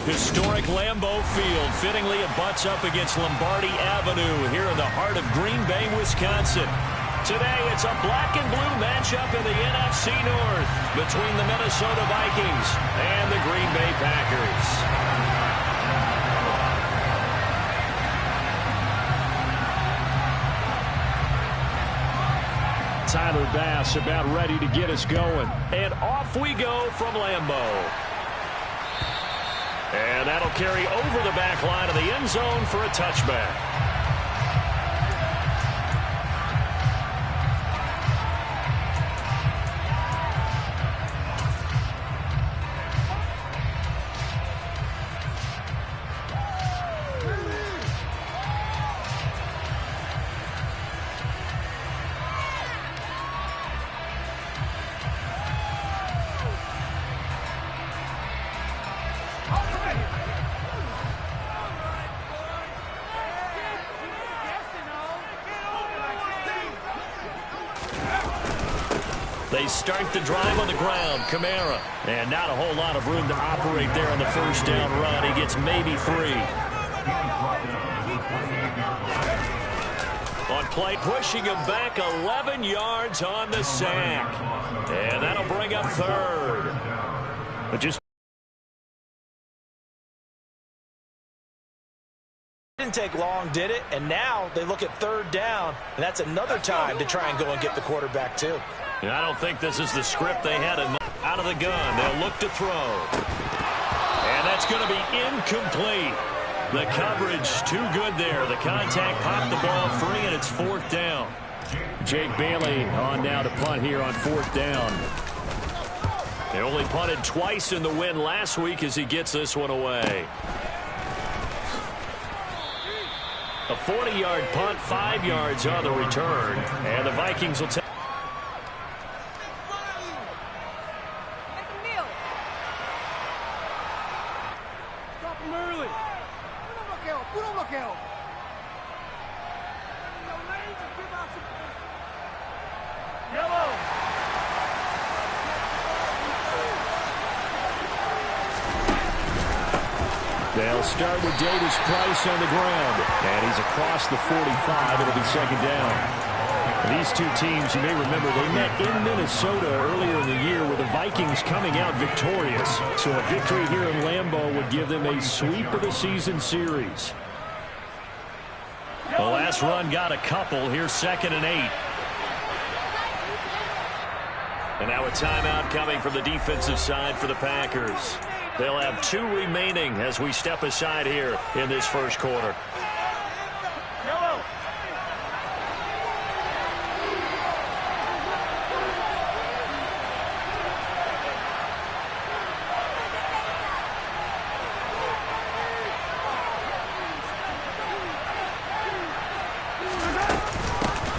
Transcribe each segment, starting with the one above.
Historic Lambeau Field fittingly abuts up against Lombardi Avenue here in the heart of Green Bay, Wisconsin. Today, it's a black and blue matchup in the NFC North between the Minnesota Vikings and the Green Bay Packers. Tyler Bass about ready to get us going. And off we go from Lambeau. And that'll carry over the back line of the end zone for a touchback. They start the drive on the ground. Kamara. And not a whole lot of room to operate there on the first down run. He gets maybe 3. On play, pushing him back 11 yards on the sack. And that'll bring up 3rd. But just didn't take long, did it? And now they look at 3rd down, and that's another time to try and go and get the quarterback too. I don't think this is the script they had out of the gun. They'll look to throw. And that's going to be incomplete. The coverage too good there. The contact popped the ball free, and it's 4th down. Jake Bailey on now to punt here on 4th down. They only punted twice in the win last week as he gets this one away. A 40-yard punt, 5 yards on the return. And the Vikings will take. They'll start with Davis Price on the ground. And he's across the 45. It'll be 2nd down. These two teams, you may remember, they met in Minnesota earlier in the year with the Vikings coming out victorious. So a victory here in Lambeau would give them a sweep of the season series. The last run got a couple. Here's 2nd and 8. And now a timeout coming from the defensive side for the Packers. They'll have 2 remaining as we step aside here in this first quarter.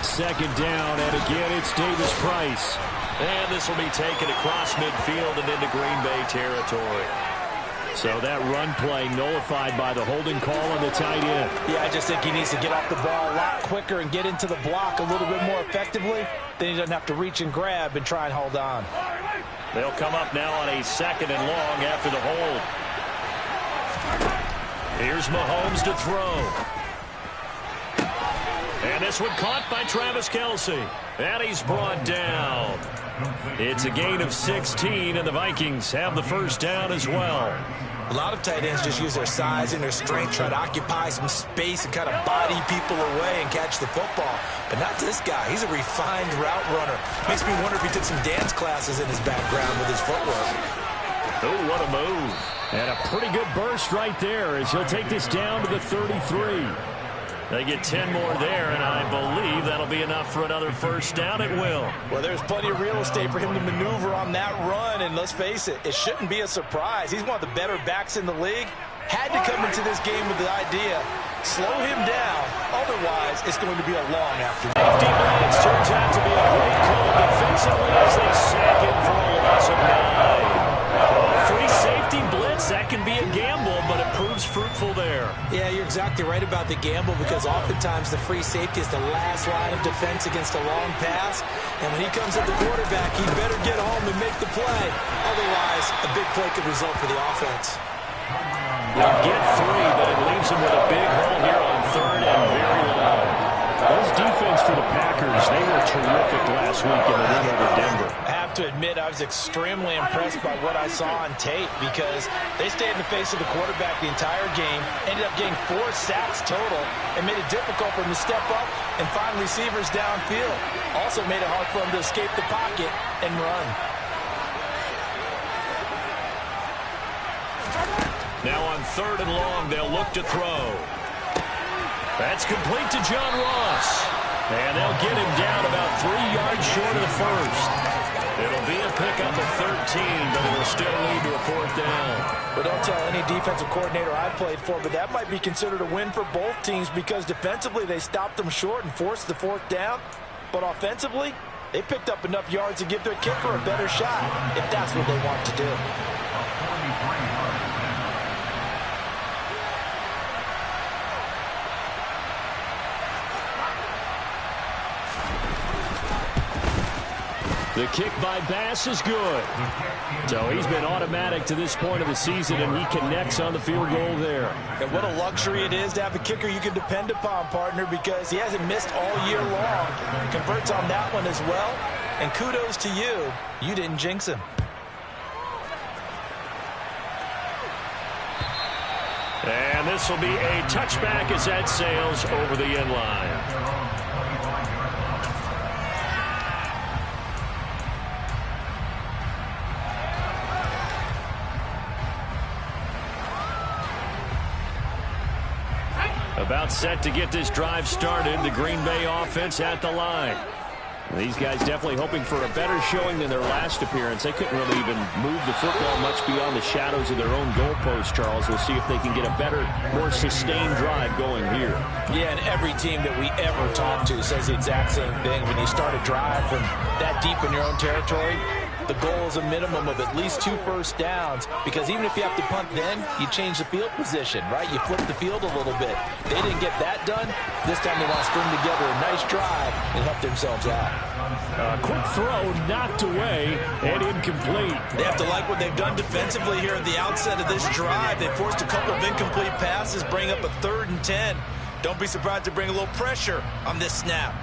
Second down, and again it's Davis Price. And this will be taken across midfield and into Green Bay territory. So that run play nullified by the holding call on the tight end. Yeah, I just think he needs to get off the ball a lot quicker and get into the block a little bit more effectively. Then he doesn't have to reach and grab and try and hold on. They'll come up now on a 2nd and long after the hold. Here's Mahomes to throw. And this one caught by Travis Kelce. And he's brought down. It's a gain of 16, and the Vikings have the first down as well. A lot of tight ends just use their size and their strength, try to occupy some space and kind of body people away and catch the football. But not this guy. He's a refined route runner. Makes me wonder if he took some dance classes in his background with his footwork. Oh, what a move. And a pretty good burst right there as he'll take this down to the 33. They get 10 more there, and I believe that'll be enough for another first down. It will. Well, there's plenty of real estate for him to maneuver on that run, and let's face it, it shouldn't be a surprise. He's one of the better backs in the league. Had to come into this game with the idea, slow him down, otherwise it's going to be a long afternoon. Safety blitz turns out to be a great call defensively as they sack him for a loss of 9. Free safety blitz, that can be a gamble, but it proves fruitful there. Yeah, you're exactly right about the gamble because oftentimes the free safety is the last line of defense against a long pass. And when he comes at the quarterback, he better get home and make the play. Otherwise, a big play could result for the offense. They'll get 3, but it leaves them with a big hole here on 3rd and very long. This defense for the Packers, they were terrific last week in the win over Denver. I have to admit, I was extremely impressed by what I saw on tape because they stayed in the face of the quarterback the entire game, ended up getting 4 sacks total, and made it difficult for him to step up and find receivers downfield. Also made it hard for him to escape the pocket and run. Now on 3rd and long, they'll look to throw. That's complete to John Ross. And they'll get him down about 3 yards short of the first. It'll be a pickup of 13, but it'll still lead to a 4th down. But don't tell any defensive coordinator I played for, but that might be considered a win for both teams because defensively they stopped them short and forced the 4th down. But offensively, they picked up enough yards to give their kicker a better shot if that's what they want to do. The kick by Bass is good. So he's been automatic to this point of the season, and he connects on the field goal there. And what a luxury it is to have a kicker you can depend upon, partner, because he hasn't missed all year long. Converts on that one as well. And kudos to you. You didn't jinx him. And this will be a touchback as that sails over the end line. About set to get this drive started. The Green Bay offense at the line. These guys definitely hoping for a better showing than their last appearance. They couldn't really even move the football much beyond the shadows of their own goalpost, Charles. We'll see if they can get a better, more sustained drive going here. Yeah, and every team that we ever talk to says the exact same thing. When you start a drive from that deep in your own territory, the goal is a minimum of at least 2 first downs, because even if you have to punt then, you change the field position, right? You flip the field a little bit. They didn't get that done. This time they want to string together a nice drive and help themselves out. Quick throw knocked away and incomplete. They have to like what they've done defensively here at the outset of this drive. They forced a couple of incomplete passes, bring up a 3rd and 10. Don't be surprised to bring a little pressure on this snap.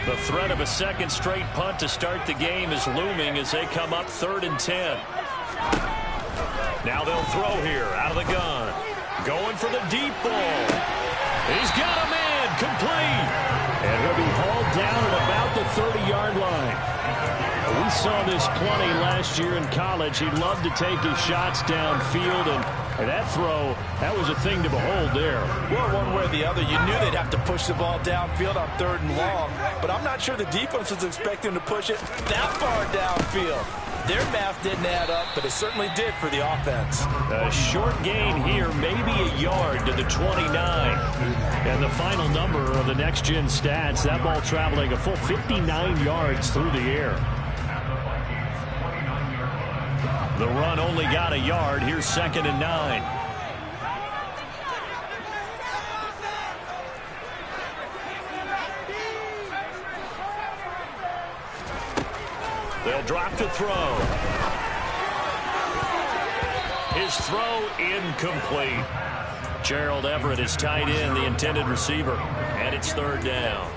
The threat of a second straight punt to start the game is looming as they come up 3rd and 10. Now they'll throw here out of the gun. Going for the deep ball. He's got a man complete. And he'll be hauled down at about the 30-yard line. We saw this plenty last year in college. He loved to take his shots downfield, and that throw, that was a thing to behold there. Well, one way or the other, you knew they'd have to push the ball downfield on 3rd and long, but I'm not sure the defense was expecting to push it that far downfield. Their math didn't add up, but it certainly did for the offense. A short gain here, maybe a yard to the 29. And the final number of the next-gen stats, that ball traveling a full 59 yards through the air. The run only got a yard. Here's 2nd and 9. They'll drop to throw. His throw incomplete. Gerald Everett is tight end, the intended receiver, and it's 3rd down.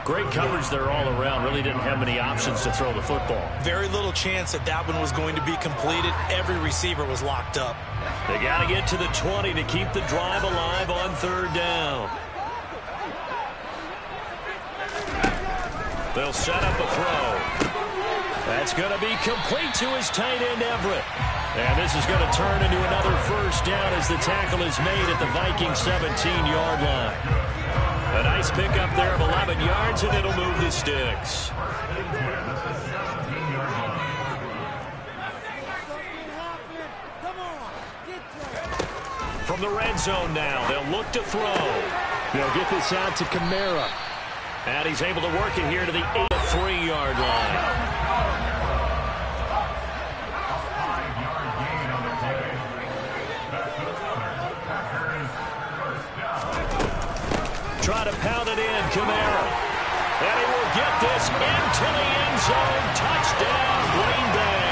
Great coverage there all around. Really didn't have many options to throw the football. Very little chance that that one was going to be completed. Every receiver was locked up. They got to get to the 20 to keep the drive alive on 3rd down. They'll set up a throw. That's going to be complete to his tight end, Everett. And this is going to turn into another 1st down as the tackle is made at the Vikings 17-yard line. A nice pickup there of 11 yards, and it'll move the sticks. From the red zone now, they'll look to throw. They'll get this out to Kamara. And he's able to work it here to the 3-yard line. Try to pound it in, Kamara. And he will get this into the end zone. Touchdown, Green Bay.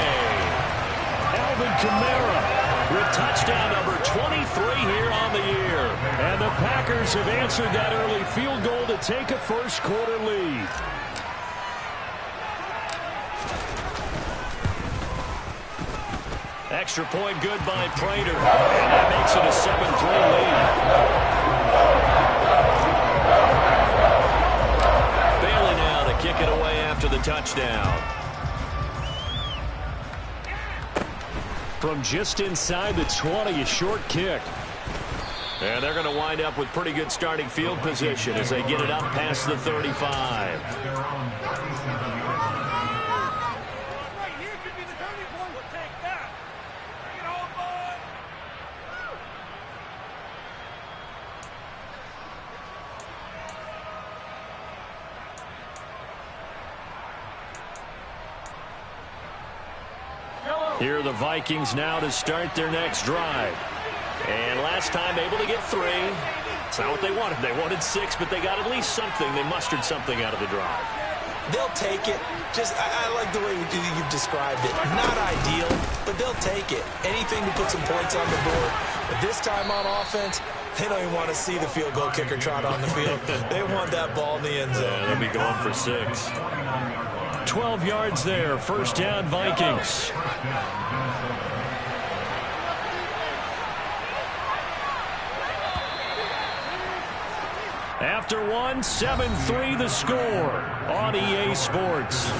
with touchdown number 23 here on the year. And the Packers have answered that early field goal to take a first-quarter lead. Extra point good by Prater. And that makes it a 7-3 lead. Bailey now to kick it away after the touchdown. From just inside the 20, a short kick. And they're going to wind up with pretty good starting field position as they get it up past the 35. Here are the Vikings now to start their next drive. And last time able to get 3. It's not what they wanted. They wanted 6, but they got at least something. They mustered something out of the drive. They'll take it. I like the way you've described it. Not ideal, but they'll take it. Anything to put some points on the board. But this time on offense, they don't even want to see the field goal kicker trot on the field. They want that ball in the end zone. Yeah, they'll be going for 6. 12 yards there. First down, Vikings. After 1, 7-3 the score on EA Sports.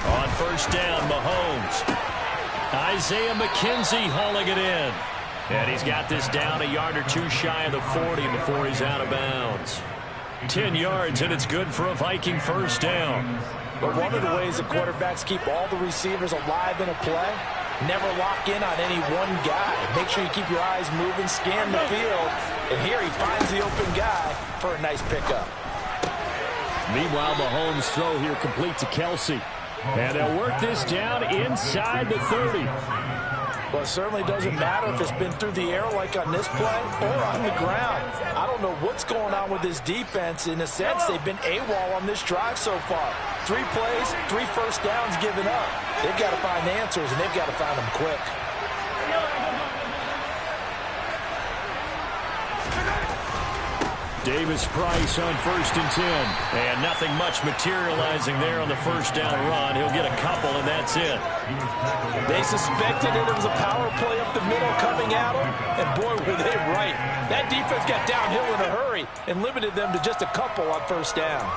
On first down, Mahomes. Isaiah McKenzie hauling it in. And he's got this down a yard or 2 shy of the 40 before he's out of bounds. 10 yards, and it's good for a Viking first down. But one of the ways the quarterbacks keep all the receivers alive in a play, never lock in on any one guy. Make sure you keep your eyes moving, scan the field, and here he finds the open guy for a nice pickup. Meanwhile, Mahomes' throw here complete to Kelsey. And they'll work this down inside the 30. Well, it certainly doesn't matter if it's been through the air like on this play or on the ground. I don't know what's going on with this defense. In a sense, they've been AWOL on this drive so far. 3 plays, 3 first downs given up. They've got to find answers, and they've got to find them quick. Davis-Price on first and 10. And nothing much materializing there on the first down run. He'll get a couple, and that's it. They suspected it was a power play up the middle coming at them, and boy, were they right. That defense got downhill in a hurry and limited them to just a couple on first down.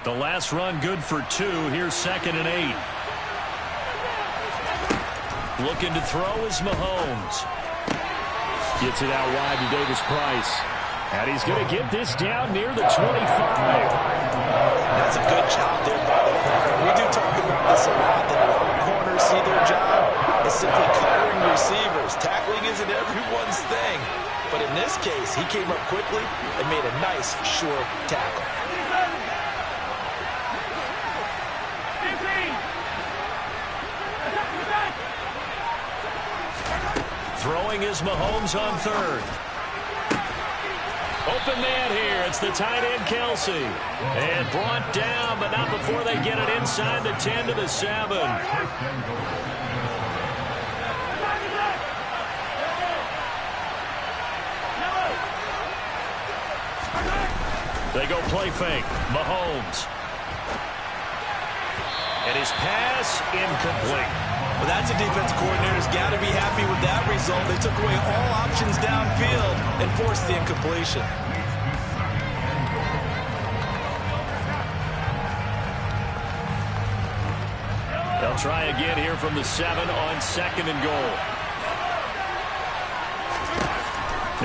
The last run good for 2. Here's 2nd and 8. Looking to throw is Mahomes. Gets it out wide to Davis-Price. And he's going to get this down near the 25. That's a good job there by the corner. We do talk about this a lot, that a lot of corners see their job as simply covering receivers. Tackling isn't everyone's thing. But in this case, he came up quickly and made a nice, short tackle. Throwing is Mahomes on 3rd. Open man here. It's the tight end, Kelsey. And brought down, but not before they get it inside the 10 to the 7. They go play fake. Mahomes. And his pass incomplete. Well, that's a defense coordinator's got to be happy with that result. They took away all options downfield and forced the incompletion. They'll try again here from the 7 on 2nd and goal.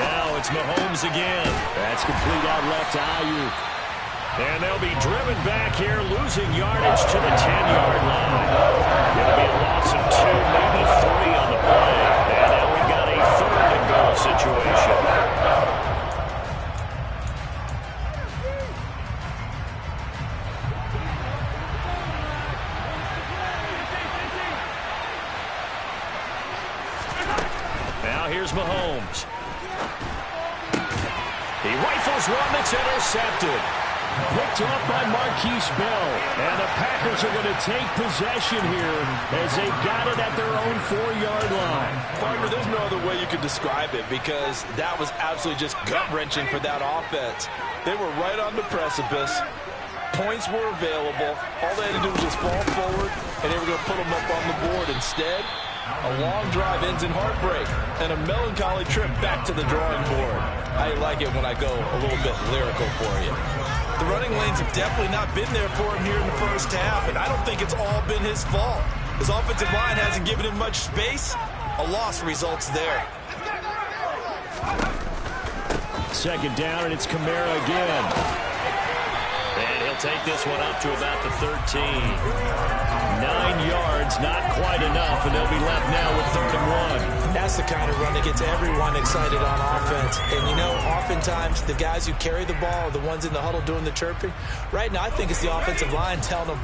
Now it's Mahomes again. That's complete out left to Ayuk. And they'll be driven back here, losing yardage to the 10-yard line. It'll be a loss of 2, maybe 3 on the play. And now we've got a 3rd and goal situation. Now here's Mahomes. He rifles one that's intercepted. Picked up by Marquise Bell. And the Packers are going to take possession here as they've got it at their own 4-yard line. Partner, there's no other way you could describe it because that was absolutely just gut-wrenching for that offense. They were right on the precipice. Points were available. All they had to do was just fall forward, and they were going to put them up on the board. Instead, a long drive ends in heartbreak and a melancholy trip back to the drawing board. I like it when I go a little bit lyrical for you. The running lanes have definitely not been there for him here in the first half, and I don't think it's all been his fault. His offensive line hasn't given him much space. A loss results there. Second down, and it's Kamara again. And he'll take this one up to about the 13. 9 yards, not quite enough, and they'll be left now with 3rd and 1. That's the kind of run that gets everyone excited on offense. And, you know, oftentimes the guys who carry the ball are the ones in the huddle doing the chirping. Right now, I think it's the offensive line telling them,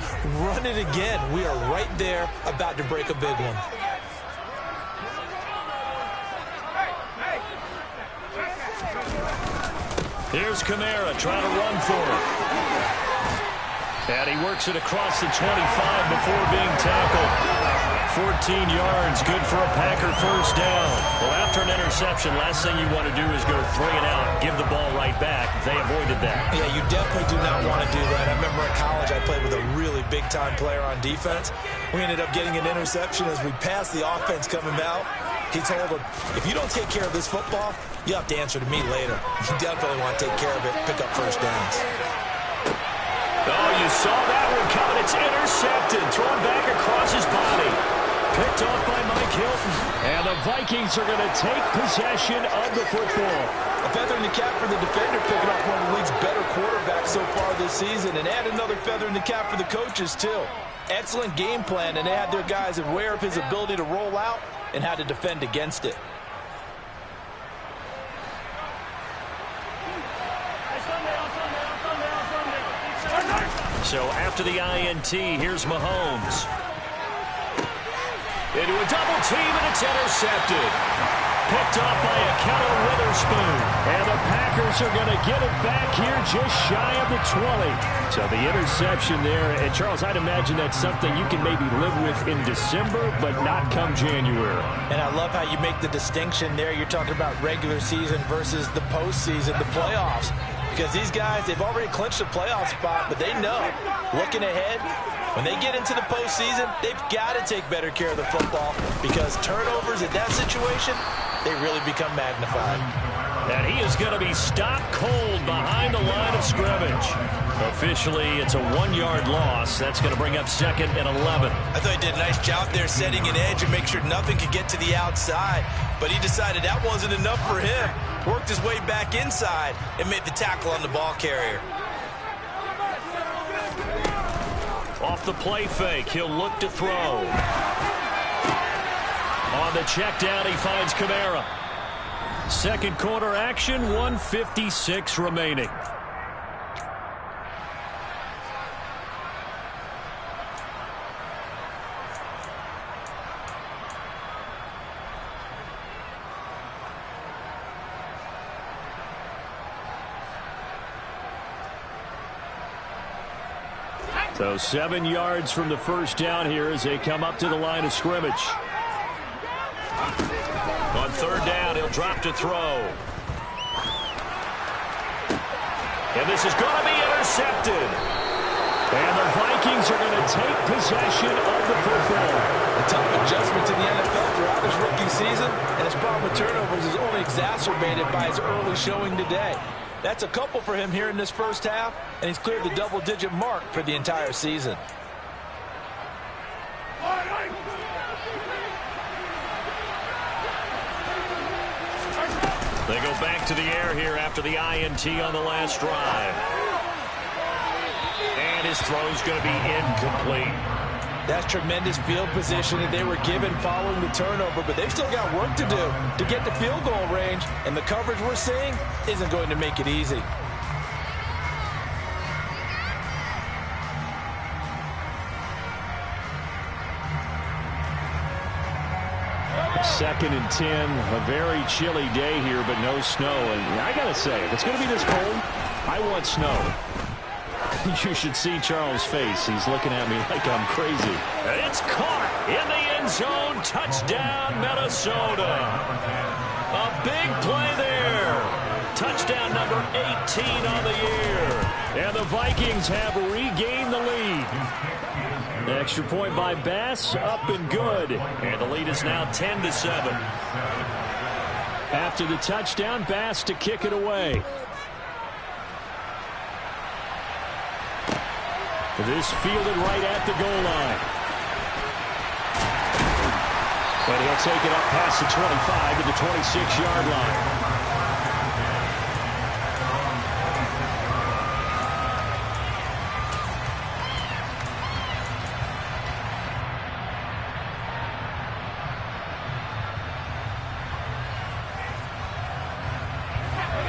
run it again. We are right there about to break a big one. Here's Kamara trying to run for it. And he works it across the 25 before being tackled. 14 yards, good for a Packer first down. Well, after an interception, last thing you want to do is go 3 and out, give the ball right back. They avoided that. Yeah, you definitely do not want to do that. I remember in college I played with a really big-time player on defense. We ended up getting an interception as we passed the offense coming out. He told him, if you don't take care of this football, you have to answer to me later. You definitely want to take care of it, pick up first downs. Oh, you saw that one coming. It's intercepted. Thrown back across his body. Picked off by Mike Hilton. And the Vikings are going to take possession of the football. A feather in the cap for the defender, picking up one of the league's better quarterbacks so far this season. And add another feather in the cap for the coaches, too. Excellent game plan, and they had their guys aware of his ability to roll out and how to defend against it. So after the INT, here's Mahomes. Into a double team, and it's intercepted. Picked up by Akello Witherspoon. And the Packers are going to get it back here just shy of the 20. So the interception there. And, Charles, I'd imagine that's something you can maybe live with in December, but not come January. And I love how you make the distinction there. You're talking about regular season versus the postseason, the playoffs. Because these guys, they've already clinched a playoff spot, but they know, looking ahead, when they get into the postseason, they've got to take better care of the football because turnovers in that situation, they really become magnified. And he is going to be stopped cold behind the line of scrimmage. Officially, it's a 1-yard loss. That's going to bring up 2nd and 11. I thought he did a nice job there setting an edge and make sure nothing could get to the outside. But he decided that wasn't enough for him. Worked his way back inside and made the tackle on the ball carrier. Off the play fake, he'll look to throw. On the check down, he finds Kamara. Second quarter action, 1:56 remaining. So 7 yards from the first down here as they come up to the line of scrimmage. On 3rd down, he'll drop to throw. And this is going to be intercepted. And the Vikings are going to take possession of the football. A tough adjustment to the NFL throughout his rookie season, and his problem with turnovers is only exacerbated by his early showing today. That's a couple for him here in this first half, and he's cleared the double-digit mark for the entire season. They go back to the air here after the INT on the last drive. And his throw's going to be incomplete. That's tremendous field position that they were given following the turnover, but they've still got work to do to get to field goal range, and the coverage we're seeing isn't going to make it easy. 2nd and 10. A very chilly day here, but no snow. And I got to say, if it's going to be this cold, I want snow. You should see Charles' face. He's looking at me like I'm crazy. It's caught in the end zone. Touchdown, Minnesota. A big play there. Touchdown number 18 on the year. And the Vikings have regained the lead. Extra point by Bass, up and good. And the lead is now 10-7. After the touchdown, Bass to kick it away. This fielded right at the goal line. But he'll take it up past the 25 to the 26-yard line.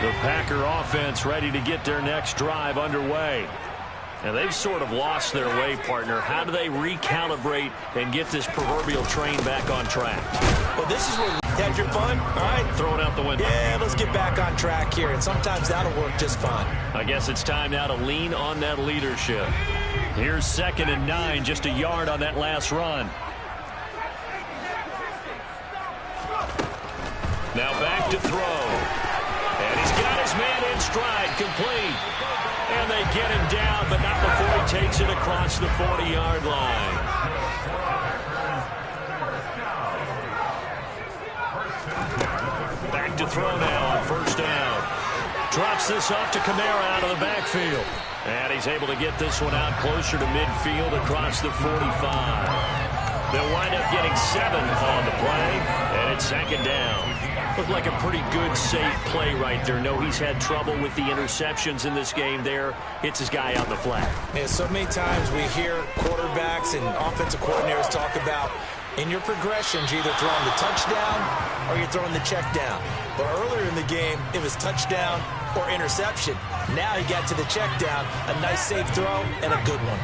The Packer offense ready to get their next drive underway. And they've sort of lost their way, partner. How do they recalibrate and get this proverbial train back on track? Well, this is where you had your fun. All right. Throw it out the window. Yeah, let's get back on track here. And sometimes that'll work just fine. I guess it's time now to lean on that leadership. Here's 2nd and 9, just a yard on that last run. Now back to throw. And he's got his man in stride, complete. And they get him down, but not before he takes it across the 40-yard line. Back to throw now on 1st down. Drops this off to Kamara out of the backfield. And he's able to get this one out closer to midfield across the 45. They'll wind up getting 7 on the play, and it's 2nd down. Looked like a pretty good, safe play right there. No, he's had trouble with the interceptions in this game there. Hits his guy out the flat. Yeah, so many times we hear quarterbacks and offensive coordinators talk about in your progressions, you're either throwing the touchdown or you're throwing the check down. But earlier in the game, it was touchdown or interception. Now he got to the check down, a nice safe throw, and a good one.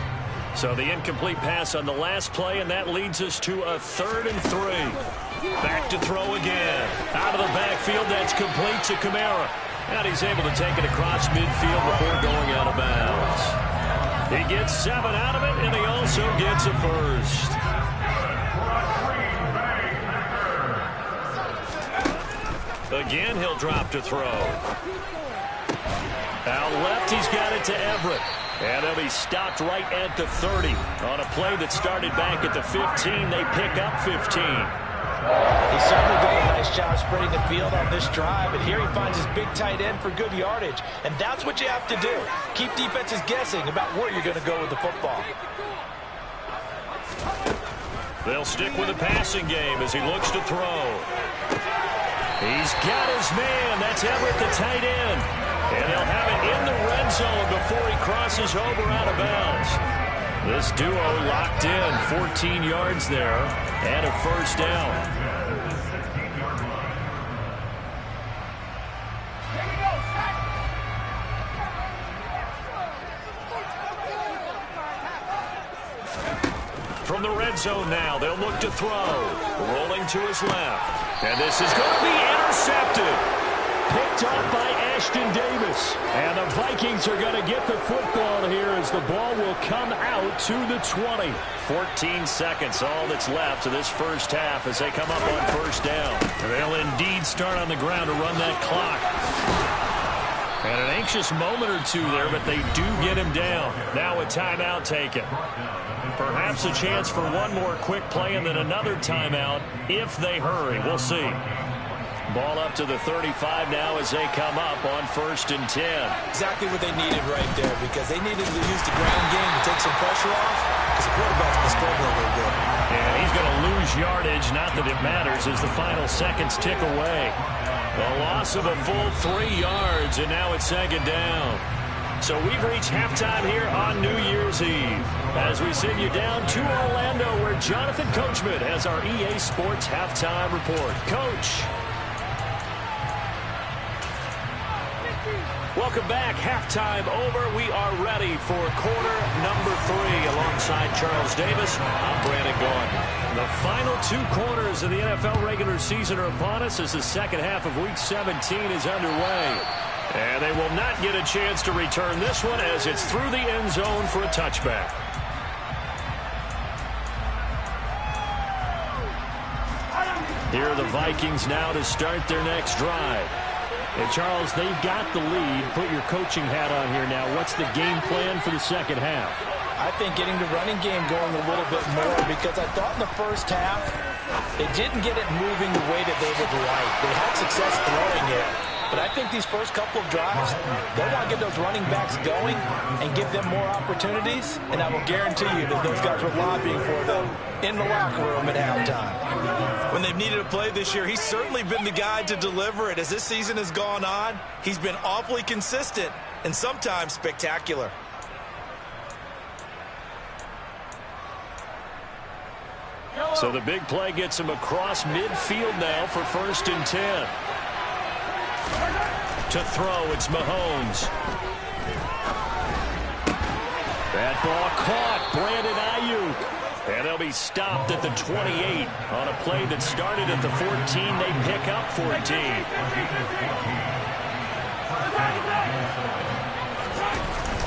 So the incomplete pass on the last play, and that leads us to a 3rd and 3. Back to throw again. Out of the backfield, that's complete to Kamara. And he's able to take it across midfield before going out of bounds. He gets 7 out of it, and he also gets a first. Again, he'll drop to throw. Out left, he's got it to Everett. And they'll be stopped right at the 30. On a play that started back at the 15, they pick up 15. He's certainly done a nice job spreading the field on this drive, and here he finds his big tight end for good yardage. And that's what you have to do. Keep defenses guessing about where you're going to go with the football. They'll stick with the passing game as he looks to throw. He's got his man. That's Everett, the tight end. And they'll have it in the red zone before he crosses over out of bounds. This duo locked in, 14 yards there, and a 1st down. From the red zone now, they'll look to throw. Rolling to his left. And this is going to be intercepted. Picked up by Ashton Davis. And the Vikings are going to get the football here as the ball will come out to the 20. 14 seconds, all that's left to this first half as they come up on 1st down. They'll indeed start on the ground to run that clock. And an anxious moment or two there, but they do get him down. Now a timeout taken. Perhaps a chance for one more quick play and then another timeout if they hurry. We'll see. Ball up to the 35 now as they come up on 1st and 10. Exactly what they needed right there, because they needed to use the ground game to take some pressure off, because the quarterback's been struggling a little bit. And he's going to lose yardage, not that it matters, as the final seconds tick away. A loss of a full 3 yards, and now it's 2nd down. So we've reached halftime here on New Year's Eve as we send you down to Orlando, where Jonathan Coachman has our EA Sports halftime report. Coach. Welcome back. Halftime over. We are ready for quarter number 3 alongside Charles Davis. I'm Brandon Gaudin. The final 2 quarters of the NFL regular season are upon us as the second half of Week 17 is underway. And they will not get a chance to return this one as it's through the end zone for a touchback. Here are the Vikings now to start their next drive. And Charles, they've got the lead. Put your coaching hat on here now. What's the game plan for the second half? I think getting the running game going a little bit more, because I thought in the first half they didn't get it moving the way that they would like. They had success throwing it, but I think these first couple of drives, they want to get those running backs going and give them more opportunities, and I will guarantee you that those guys were lobbying for them in the locker room at halftime. When they've needed a play this year, he's certainly been the guy to deliver it. As this season has gone on, he's been awfully consistent and sometimes spectacular. So the big play gets him across midfield now for 1st and 10. To throw, it's Mahomes. That ball caught. Brandon Ayuk. And they'll be stopped at the 28. On a play that started at the 14, they pick up 14.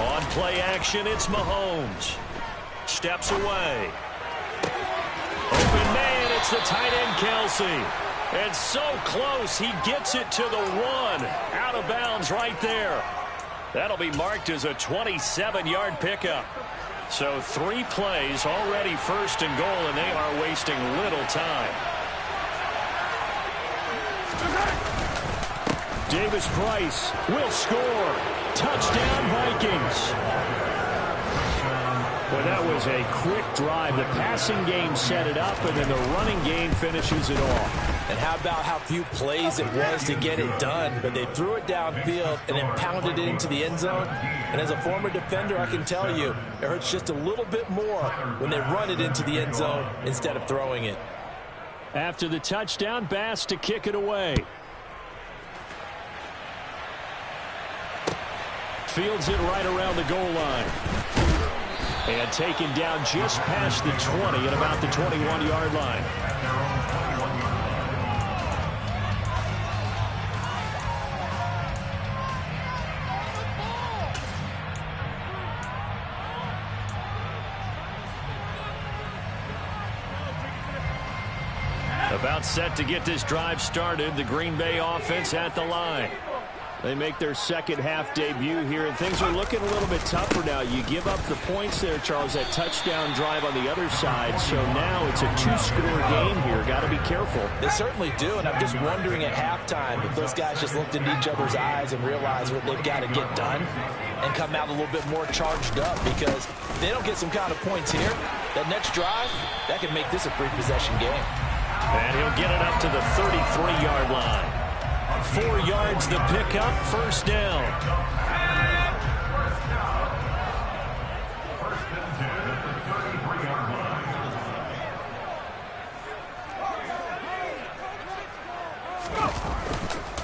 On play action, it's Mahomes. Steps away. Open man, it's the tight end, Kelsey. And so close, he gets it to the 1. Out of bounds right there. That'll be marked as a 27-yard pickup. So 3 plays, already 1st and goal, and they are wasting little time. Davis Price will score. Touchdown, Vikings. Well, that was a quick drive. The passing game set it up, and then the running game finishes it off. And how about how few plays it was to get it done? But they threw it downfield and then pounded it into the end zone. And as a former defender, I can tell you, it hurts just a little bit more when they run it into the end zone instead of throwing it. After the touchdown, Bass to kick it away. Fields it right around the goal line. And taken down just past the 20 at about the 21-yard line. About set to get this drive started. The Green Bay offense at the line. They make their second half debut here, and things are looking a little bit tougher now. You give up the points there, Charles, that touchdown drive on the other side. So now it's a 2-score game here. Got to be careful. They certainly do, and I'm just wondering at halftime if those guys just looked into each other's eyes and realized what they've got to get done and come out a little bit more charged up, because if they don't get some kind of points here, that next drive, that could make this a 3-possession game. And he'll get it up to the 33-yard line. 4 yards the pickup, 1st down.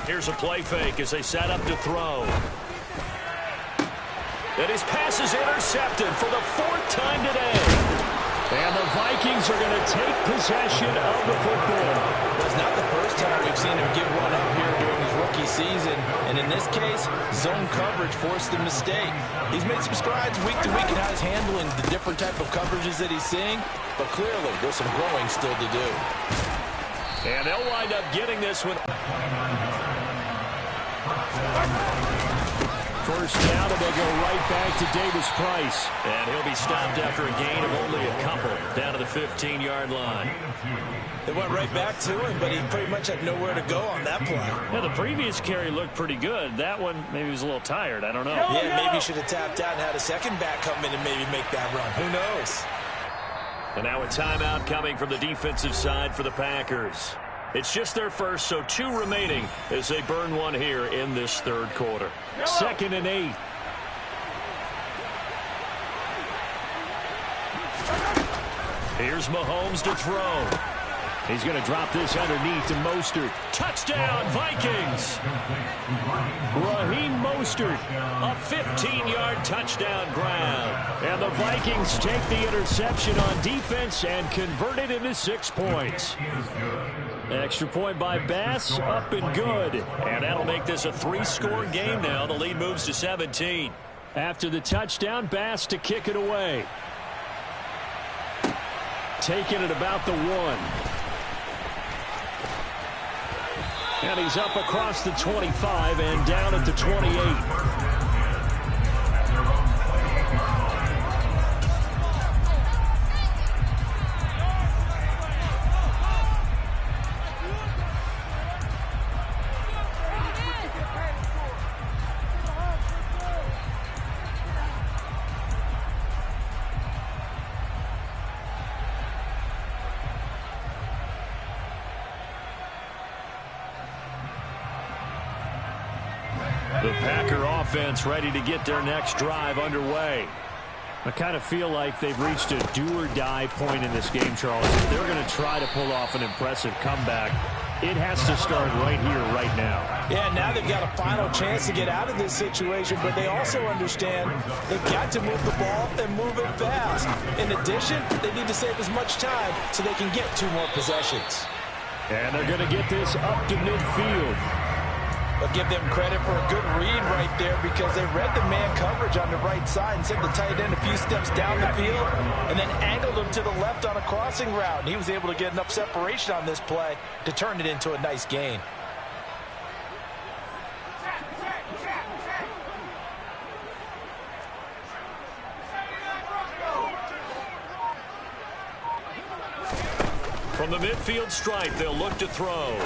Here's a play fake as they set up to throw. And his pass is intercepted for the 4th time today. And the Vikings are going to take possession of the football. It's not the first time we've seen him give one up here during his rookie season. And in this case, zone coverage forced the mistake. He's made some strides week to week in how he's handling the different type of coverages that he's seeing. But clearly, there's some growing still to do. And they'll wind up getting this one. 1st down, and they go right back to Davis Price. And he'll be stopped after a gain of only a couple down to the 15-yard line. They went right back to him, but he pretty much had nowhere to go on that play. Yeah, the previous carry looked pretty good. That one, maybe he was a little tired. I don't know. Yeah, maybe he should have tapped out and had a second back come in and maybe make that run. Who knows? And now a timeout coming from the defensive side for the Packers. It's just their first, so 2 remaining as they burn one here in this 3rd quarter. 2nd and 8. Here's Mahomes to throw. He's going to drop this underneath to Mostert. Touchdown, Vikings! Raheem Mostert, a 15-yard touchdown grab. And the Vikings take the interception on defense and convert it into 6 points. Extra point by Bass, up and good. And that'll make this a 3-score game now. The lead moves to 17. After the touchdown, Bass to kick it away. Taking it about the 1. And he's up across the 25 and down at the 28. The Packer offense ready to get their next drive underway. I kind of feel like they've reached a do-or-die point in this game, Charles. If they're going to try to pull off an impressive comeback, it has to start right here, right now. Yeah, now they've got a final chance to get out of this situation, but they also understand they've got to move the ball and move it fast. In addition, they need to save as much time so they can get 2 more possessions. And they're going to get this up to midfield. But give them credit for a good read right there because they read the man coverage on the right side and sent the tight end a few steps down the field and then angled him to the left on a crossing route. And he was able to get enough separation on this play to turn it into a nice gain. From the midfield stripe, they'll look to throw.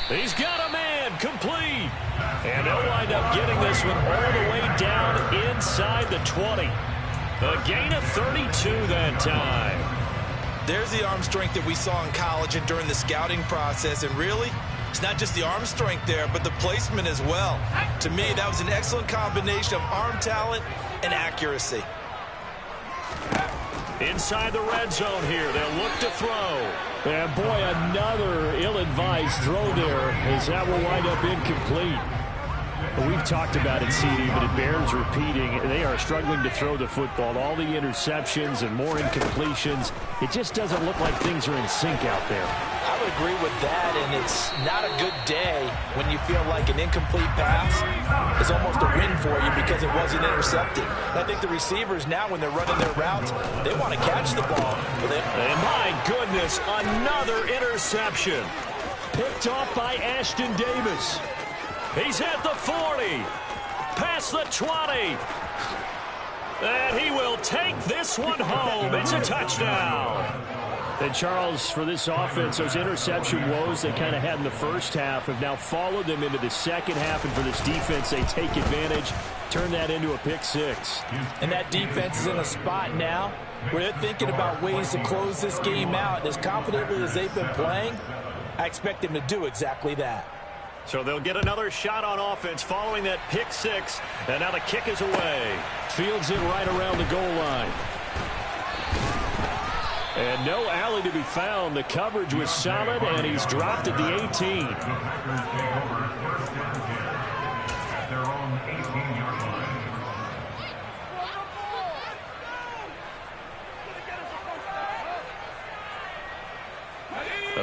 He's got a man, complete. And they'll wind up getting this one all the way down inside the 20. A gain of 32 that time. There's the arm strength that we saw in college and during the scouting process. And really, it's not just the arm strength there, but the placement as well. To me, that was an excellent combination of arm talent and accuracy. Inside the red zone here, they'll look to throw. And boy, another ill-advised throw there, as that will wind up incomplete. We've talked about it, CD, but it bears repeating. They are struggling to throw the football. All the interceptions and more incompletions. It just doesn't look like things are in sync out there. I would agree with that, and it's not a good day when you feel like an incomplete pass is almost a win for you because it wasn't intercepted. And I think the receivers now, when they're running their routes, they want to catch the ball. And my goodness, another interception. Picked off by Ashton Davis. He's at the 40, past the 20. And he will take this one home. It's a touchdown. And Charles, for this offense, those interception woes they kind of had in the first half have now followed them into the second half. And for this defense, they take advantage, turn that into a pick 6. And that defense is in a spot now where they're thinking about ways to close this game out. As confidently as they've been playing, I expect them to do exactly that. So they'll get another shot on offense following that pick 6. And now the kick is away. Fields it right around the goal line. And no alley to be found. The coverage was solid, and he's dropped at the 18.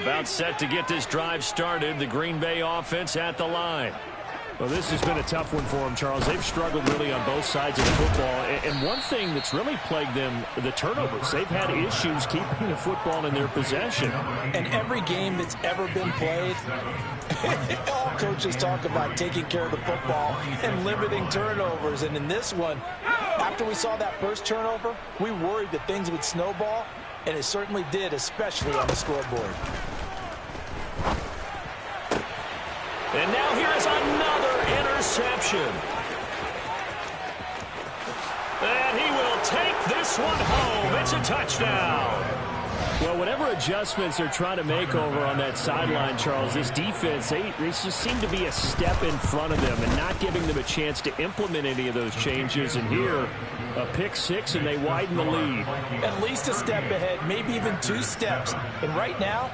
About set to get this drive started. The Green Bay offense at the line. Well, this has been a tough one for them, Charles. They've struggled really on both sides of the football. And one thing that's really plagued them, the turnovers. They've had issues keeping the football in their possession. And every game that's ever been played, all coaches talk about taking care of the football and limiting turnovers. And in this one, after we saw that first turnover, we worried that things would snowball. And it certainly did, especially on the scoreboard. And now here's another interception. And he will take this one home. It's a touchdown. Well, whatever adjustments they're trying to make over on that sideline, Charles, this defense, they just seem to be a step in front of them and not giving them a chance to implement any of those changes. And here, a pick six, and they widen the lead. At least a step ahead, maybe even 2 steps. And right now,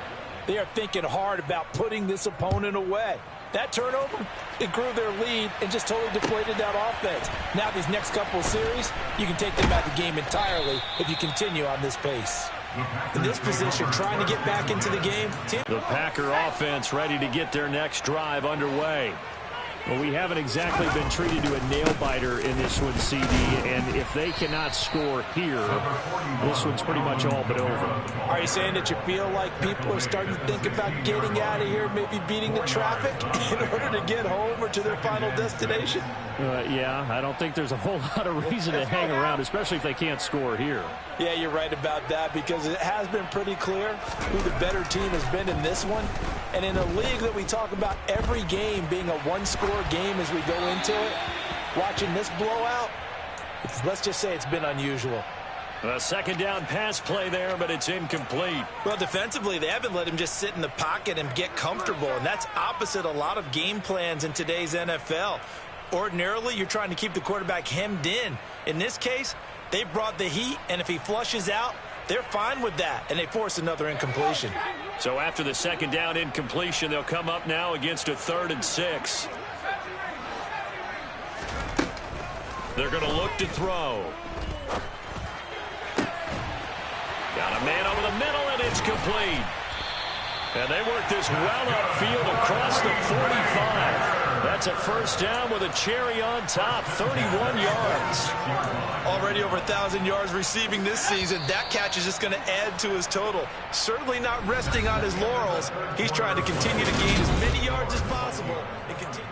they are thinking hard about putting this opponent away. That turnover, it grew their lead and just totally deflated that offense. Now these next couple of series, you can take them out of the game entirely if you continue on this pace. In this position, trying to get back into the game. The Packer offense ready to get their next drive underway. Well, we haven't exactly been treated to a nail-biter in this one, CD, and if they cannot score here, this one's pretty much all but over. Are you saying that you feel like people are starting to think about getting out of here, maybe beating the traffic in order to get home or to their final destination? Yeah, I don't think there's a whole lot of reason to hang around, especially if they can't score here. Yeah, you're right about that, because it has been pretty clear who the better team has been in this one. And in a league that we talk about every game being a one-score game as we go into it, watching this blowout, let's just say it's been unusual. A second down pass play there, but it's incomplete. Well, defensively, they haven't let him just sit in the pocket and get comfortable, and that's opposite a lot of game plans in today's NFL. Ordinarily, you're trying to keep the quarterback hemmed in. In this case, they brought the heat, and if he flushes out, they're fine with that, and they force another incompletion. So after the second down incompletion, they'll come up now against a 3rd and 6. They're going to look to throw. Got a man over the middle, and it's complete. And they work this well upfield across the 45. That's a first down with a cherry on top, 31 yards. Already over 1,000 yards receiving this season. That catch is just going to add to his total. Certainly not resting on his laurels. He's trying to continue to gain as many yards as possible and continue.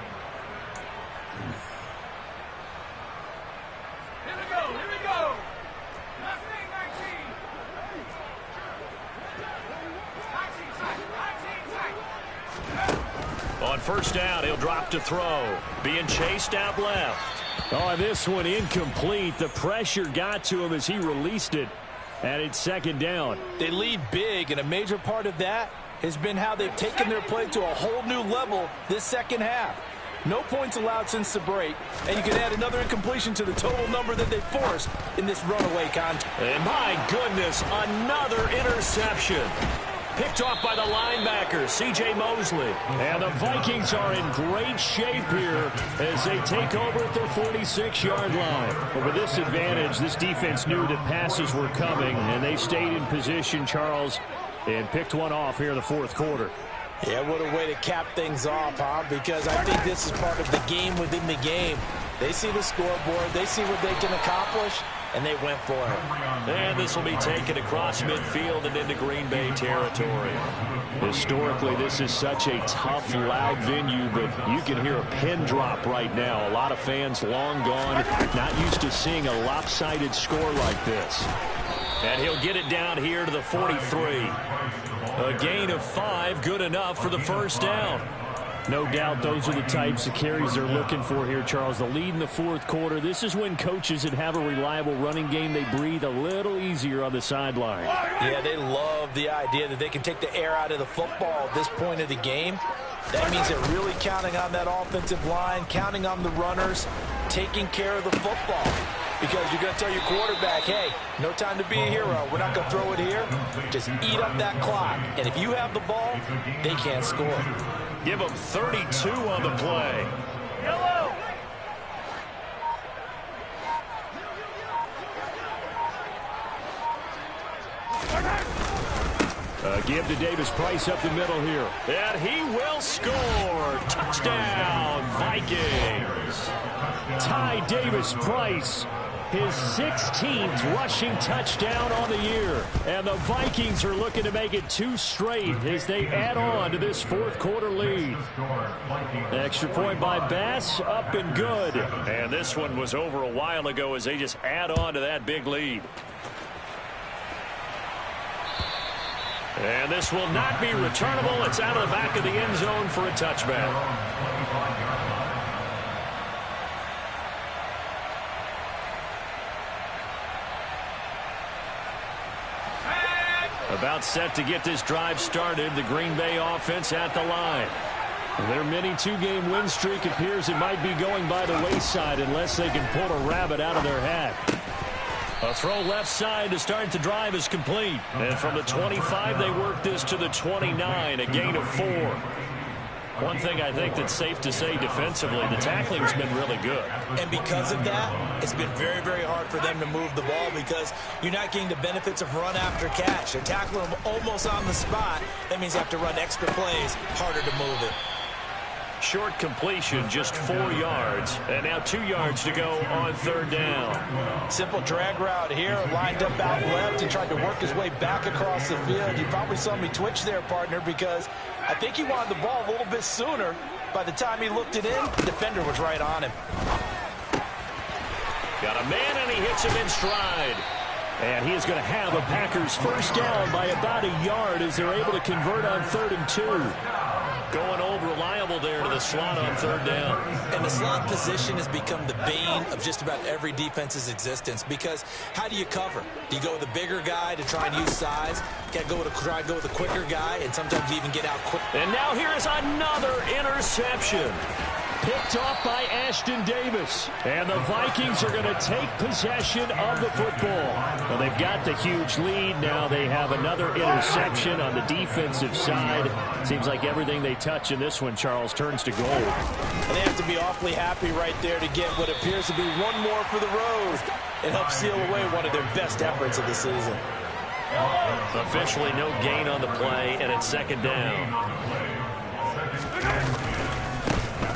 Here we go, here we go. On first down, he'll drop to throw. Being chased out left. Oh, this one incomplete. The pressure got to him as he released it. And it's second down. They lead big, and a major part of that has been how they've taken their play to a whole new level this second half. No points allowed since the break, and you can add another incompletion to the total number that they forced in this runaway contest. And my goodness, another interception. Picked off by the linebacker, C.J. Mosley. And the Vikings are in great shape here as they take over at their 46-yard line. But with this advantage, this defense knew that passes were coming, and they stayed in position, Charles, and picked one off here in the 4th quarter. Yeah, what a way to cap things off, huh? Because I think this is part of the game within the game. They see the scoreboard, they see what they can accomplish, and they went for it. And this will be taken across midfield and into Green Bay territory. Historically, this is such a tough, loud venue, but you can hear a pin drop right now. A lot of fans long gone, not used to seeing a lopsided score like this. And he'll get it down here to the 43. A gain of 5, good enough for the first down. No doubt those are the types of carries they're looking for here, Charles. The lead in the 4th quarter. This is when coaches that have a reliable running game, they breathe a little easier on the sideline. Yeah, they love the idea that they can take the air out of the football at this point of the game. That means they're really counting on that offensive line, counting on the runners, taking care of the football. Because you're going to tell your quarterback, hey, no time to be a hero. We're not going to throw it here. Just eat up that clock. And if you have the ball, they can't score. Give them 32 on the play. Yellow. Give to Davis Price up the middle here. And he will score. Touchdown, Vikings. Ty Davis Price, his 16th rushing touchdown on the year. And the Vikings are looking to make it 2 straight as they add on to this 4th quarter lead. Extra point by Bass, up and good. And this one was over a while ago as they just add on to that big lead. And this will not be returnable. It's out of the back of the end zone for a touchback. About set to get this drive started. The Green Bay offense at the line. Their mini two-game win streak appears it might be going by the wayside unless they can pull a rabbit out of their hat. A throw left side to start the drive is complete. And from the 25, they work this to the 29, a gain of 4. One thing I think that's safe to say defensively, the tackling's been really good. And because of that, it's been very, very hard for them to move the ball because you're not getting the benefits of run after catch. They're tackling them almost on the spot. That means you have to run extra plays, harder to move it. Short completion, just 4 yards. And now 2 yards to go on third down. Simple drag route here, lined up out left and tried to work his way back across the field. You probably saw me twitch there, partner, because I think he wanted the ball a little bit sooner. By the time he looked it in, the defender was right on him. Got a man, and he hits him in stride. And he is going to have a Packers first down by about a yard as they're able to convert on 3rd and 2. Going old reliable there to the slot on third down. And the slot position has become the bane of just about every defense's existence because how do you cover? Do you go with a bigger guy to try and use size? You got to try and go with a quicker guy, and sometimes you even get out quick. And now here is another interception. Picked off by Ashton Davis. And the Vikings are going to take possession of the football. Well, they've got the huge lead. Now they have another interception on the defensive side. Seems like everything they touch in this one, Charles, turns to gold. And they have to be awfully happy right there to get what appears to be one more for the road. It helps seal away one of their best efforts of the season. Officially no gain on the play, and it's second down.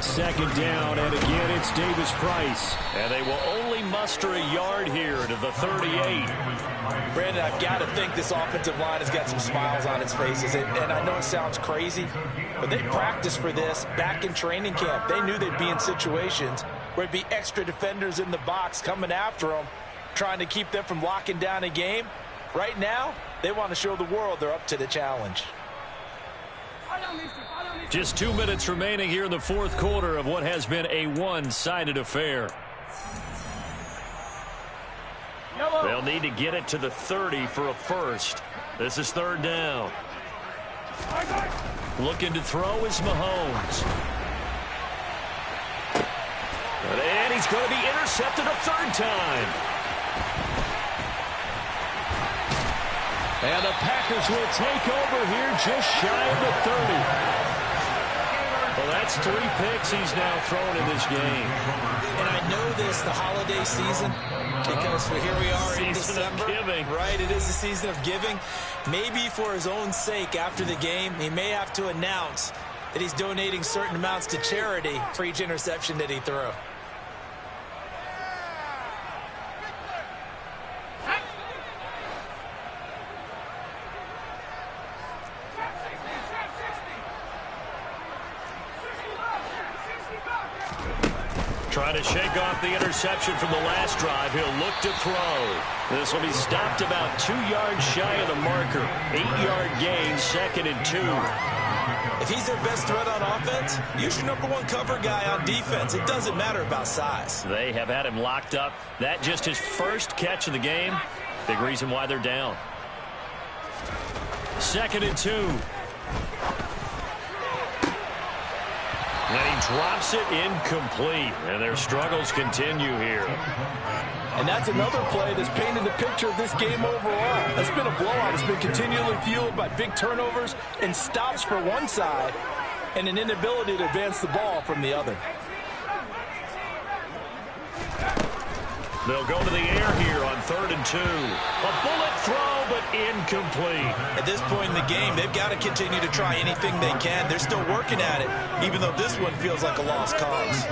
Second down, and again it's Davis Price. And they will only muster a yard here to the 38. Brandon, I've got to think this offensive line has got some smiles on its faces. And I know it sounds crazy, but they practiced for this back in training camp. They knew they'd be in situations where it'd be extra defenders in the box coming after them, trying to keep them from locking down a game. Right now, they want to show the world they're up to the challenge. Just 2 minutes remaining here in the fourth quarter of what has been a one-sided affair. They'll need to get it to the 30 for a first. This is third down. Looking to throw is Mahomes. And he's going to be intercepted a third time. And the Packers will take over here just shy of the 30. Well, that's 3 picks he's now thrown in this game. And I know this, the holiday season, because here we are in December. Giving. Right, it is the season of giving. Maybe for his own sake after the game, he may have to announce that he's donating certain amounts to charity for each interception that he threw. Trying to shake off the interception from the last drive. He'll look to throw. This will be stopped about 2 yards shy of the marker. 8-yard gain, 2nd and 2. If he's their best threat on offense, use your #1 cover guy on defense. It doesn't matter about size. They have had him locked up. That just his first catch of the game. Big reason why they're down. 2nd and 2. And he drops it incomplete. And their struggles continue here. And that's another play that's painted the picture of this game overall. It's been a blowout. It's been continually fueled by big turnovers and stops for one side and an inability to advance the ball from the other. They'll go to the air here on 3rd and 2. A bullet throw, but incomplete. At this point in the game, they've got to continue to try anything they can. They're still working at it, even though this one feels like a lost cause.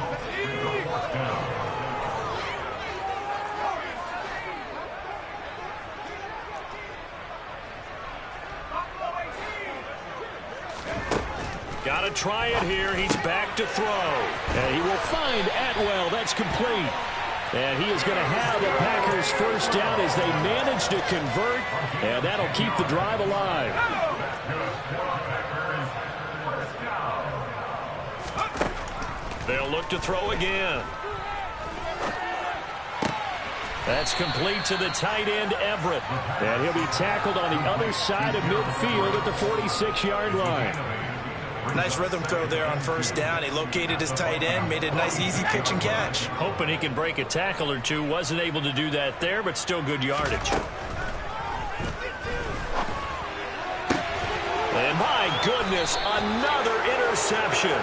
Got to try it here. He's back to throw. And he will find Atwell. That's complete. And he is going to have the Packers first down as they manage to convert. And that'll keep the drive alive. They'll look to throw again. That's complete to the tight end, Everett. And he'll be tackled on the other side of midfield at the 46-yard line. Nice rhythm throw there on first down. He located his tight end, made a nice easy pitch and catch. Hoping he can break a tackle or two. Wasn't able to do that there, but still good yardage. And my goodness, another interception.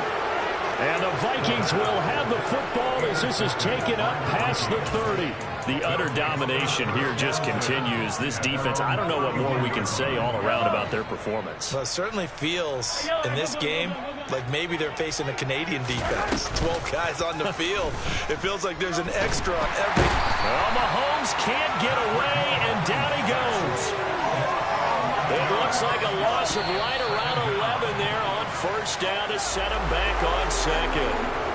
And the Vikings will have the football as this is taken up past the 30. The utter domination here just continues. This defense, I don't know what more we can say all around about their performance. Well, it certainly feels in this game like maybe they're facing a Canadian defense. 12 guys on the field. It feels like there's an extra on every. Well, Mahomes can't get away, and down he goes. It looks like a loss of right around 11 there on first down to set him back on second.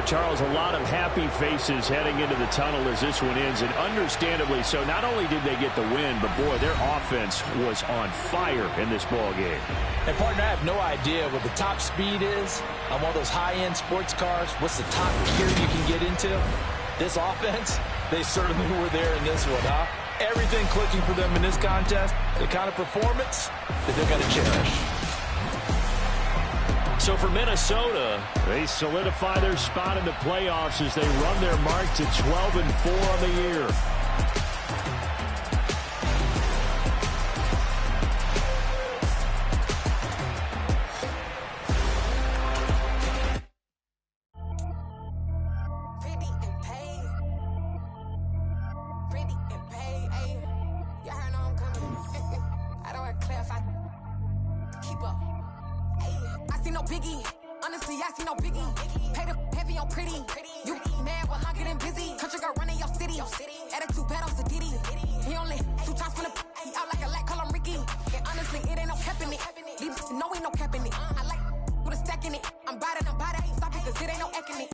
Charles, a lot of happy faces heading into the tunnel as this one ends, and understandably so. Not only did they get the win, but, boy, their offense was on fire in this ball game. And, partner, I have no idea what the top speed is on one of those high-end sports cars. What's the top gear you can get into? This offense, they certainly were there in this one, huh? Everything clicking for them in this contest, the kind of performance that they're going to cherish. So for Minnesota, they solidify their spot in the playoffs as they run their mark to 12-4 on the year. I see no biggie. Honestly, I see no biggie. Pay the heavy on pretty.